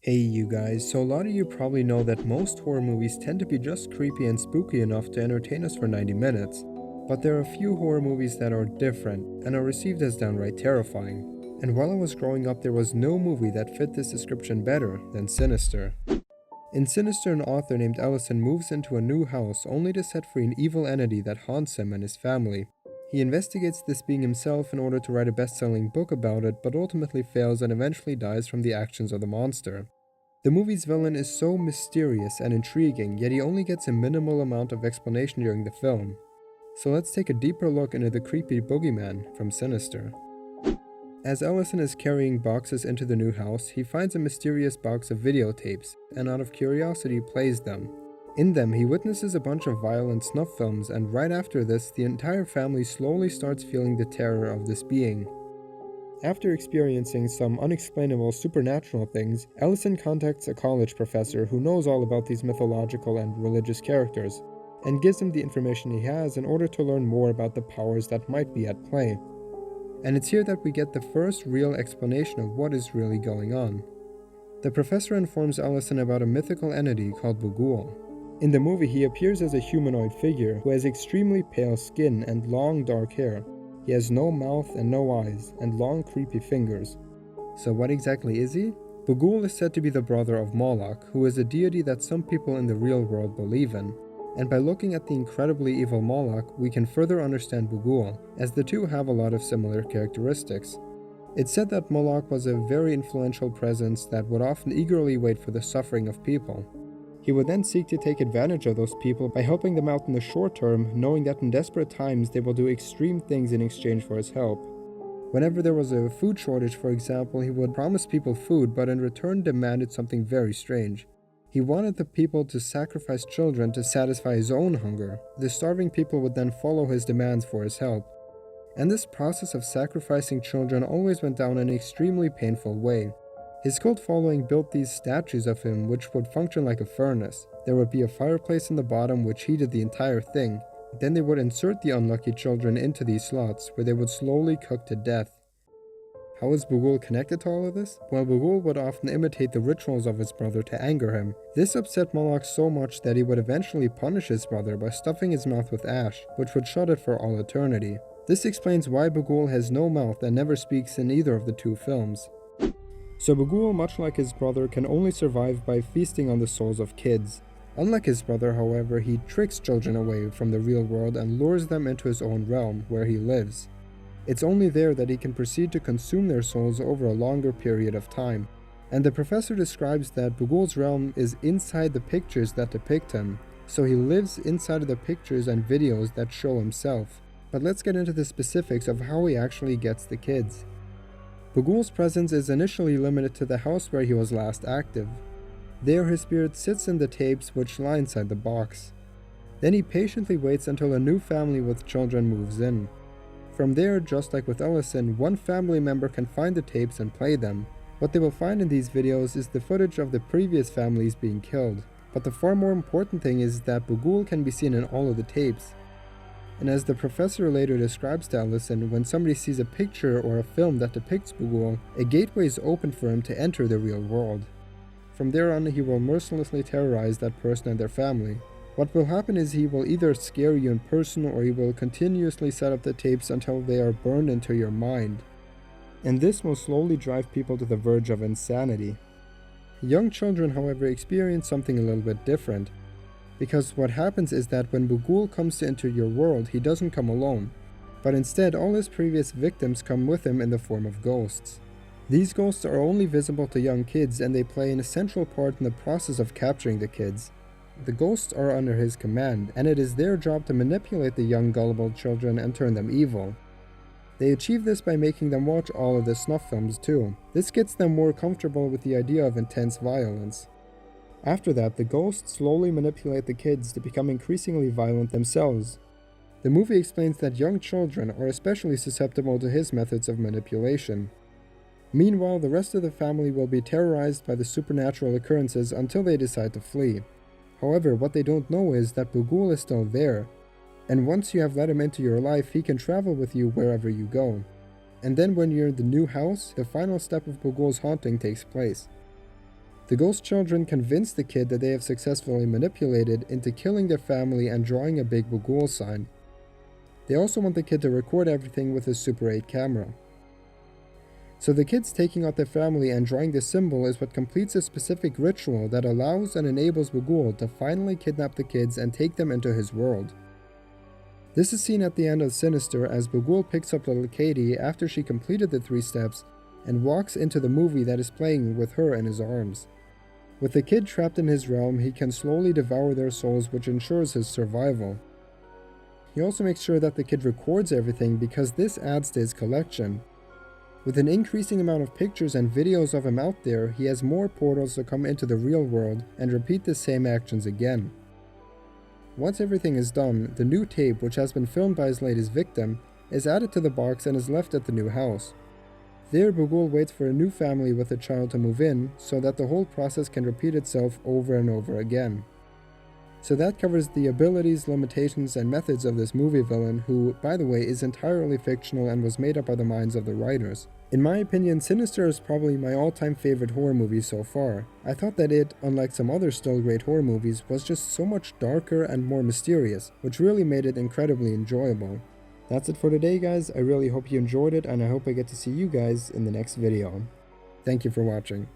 Hey you guys, so a lot of you probably know that most horror movies tend to be just creepy and spooky enough to entertain us for 90 minutes. But there are a few horror movies that are different and are received as downright terrifying. And while I was growing up, there was no movie that fit this description better than Sinister. In Sinister, an author named Ellison moves into a new house only to set free an evil entity that haunts him and his family. He investigates this being himself in order to write a best-selling book about it, but ultimately fails and eventually dies from the actions of the monster. The movie's villain is so mysterious and intriguing, yet he only gets a minimal amount of explanation during the film. So let's take a deeper look into the creepy boogeyman from Sinister. As Ellison is carrying boxes into the new house, he finds a mysterious box of videotapes, and out of curiosity plays them. In them, he witnesses a bunch of violent snuff films, and right after this, the entire family slowly starts feeling the terror of this being. After experiencing some unexplainable supernatural things, Ellison contacts a college professor who knows all about these mythological and religious characters, and gives him the information he has in order to learn more about the powers that might be at play. And it's here that we get the first real explanation of what is really going on. The professor informs Ellison about a mythical entity called Bagul. In the movie, he appears as a humanoid figure who has extremely pale skin and long dark hair. He has no mouth and no eyes, and long creepy fingers. So what exactly is he? Bagul is said to be the brother of Moloch, who is a deity that some people in the real world believe in. And by looking at the incredibly evil Moloch, we can further understand Bagul, as the two have a lot of similar characteristics. It's said that Moloch was a very influential presence that would often eagerly wait for the suffering of people. He would then seek to take advantage of those people by helping them out in the short term, knowing that in desperate times they will do extreme things in exchange for his help. Whenever there was a food shortage, for example, he would promise people food, but in return demanded something very strange. He wanted the people to sacrifice children to satisfy his own hunger. The starving people would then follow his demands for his help. And this process of sacrificing children always went down in an extremely painful way. His cult following built these statues of him which would function like a furnace. There would be a fireplace in the bottom which heated the entire thing. Then they would insert the unlucky children into these slots where they would slowly cook to death. How is Bagul connected to all of this? Well, Bagul would often imitate the rituals of his brother to anger him. This upset Moloch so much that he would eventually punish his brother by stuffing his mouth with ash, which would shut it for all eternity. This explains why Bagul has no mouth and never speaks in either of the two films. So Bagul, much like his brother, can only survive by feasting on the souls of kids. Unlike his brother, however, he tricks children away from the real world and lures them into his own realm, where he lives. It's only there that he can proceed to consume their souls over a longer period of time. And the professor describes that Bagul's realm is inside the pictures that depict him, so he lives inside of the pictures and videos that show himself. But let's get into the specifics of how he actually gets the kids. Bagul's presence is initially limited to the house where he was last active. There his spirit sits in the tapes which lie inside the box. Then he patiently waits until a new family with children moves in. From there, just like with Ellison, one family member can find the tapes and play them. What they will find in these videos is the footage of the previous families being killed. But the far more important thing is that Bagul can be seen in all of the tapes. And as the professor later describes to Ellison, when somebody sees a picture or a film that depicts Bagul, a gateway is opened for him to enter the real world. From there on, he will mercilessly terrorize that person and their family. What will happen is he will either scare you in person or he will continuously set up the tapes until they are burned into your mind. And this will slowly drive people to the verge of insanity. Young children, however, experience something a little bit different. Because what happens is that when Bagul comes to enter your world, he doesn't come alone. But instead, all his previous victims come with him in the form of ghosts. These ghosts are only visible to young kids and they play an essential part in the process of capturing the kids. The ghosts are under his command, and it is their job to manipulate the young gullible children and turn them evil. They achieve this by making them watch all of the snuff films too. This gets them more comfortable with the idea of intense violence. After that, the ghosts slowly manipulate the kids to become increasingly violent themselves. The movie explains that young children are especially susceptible to his methods of manipulation. Meanwhile, the rest of the family will be terrorized by the supernatural occurrences until they decide to flee. However, what they don't know is that Bagul is still there, and once you have let him into your life, he can travel with you wherever you go. And then when you're in the new house, the final step of Bagul's haunting takes place. The ghost children convince the kid that they have successfully manipulated into killing their family and drawing a big Bagul sign. They also want the kid to record everything with his Super 8 camera. So the kids taking out their family and drawing this symbol is what completes a specific ritual that allows and enables Bagul to finally kidnap the kids and take them into his world. This is seen at the end of Sinister as Bagul picks up little Katie after she completed the 3 steps and walks into the movie that is playing with her in his arms. With the kid trapped in his realm, he can slowly devour their souls, which ensures his survival. He also makes sure that the kid records everything because this adds to his collection. With an increasing amount of pictures and videos of him out there, he has more portals to come into the real world and repeat the same actions again. Once everything is done, the new tape, which has been filmed by his latest victim, is added to the box and is left at the new house. There, Bagul waits for a new family with a child to move in, so that the whole process can repeat itself over and over again. So that covers the abilities, limitations, and methods of this movie villain, who, by the way, is entirely fictional and was made up by the minds of the writers. In my opinion, Sinister is probably my all-time favorite horror movie so far. I thought that it, unlike some other still great horror movies, was just so much darker and more mysterious, which really made it incredibly enjoyable. That's it for today, guys. I really hope you enjoyed it, and I hope I get to see you guys in the next video. Thank you for watching.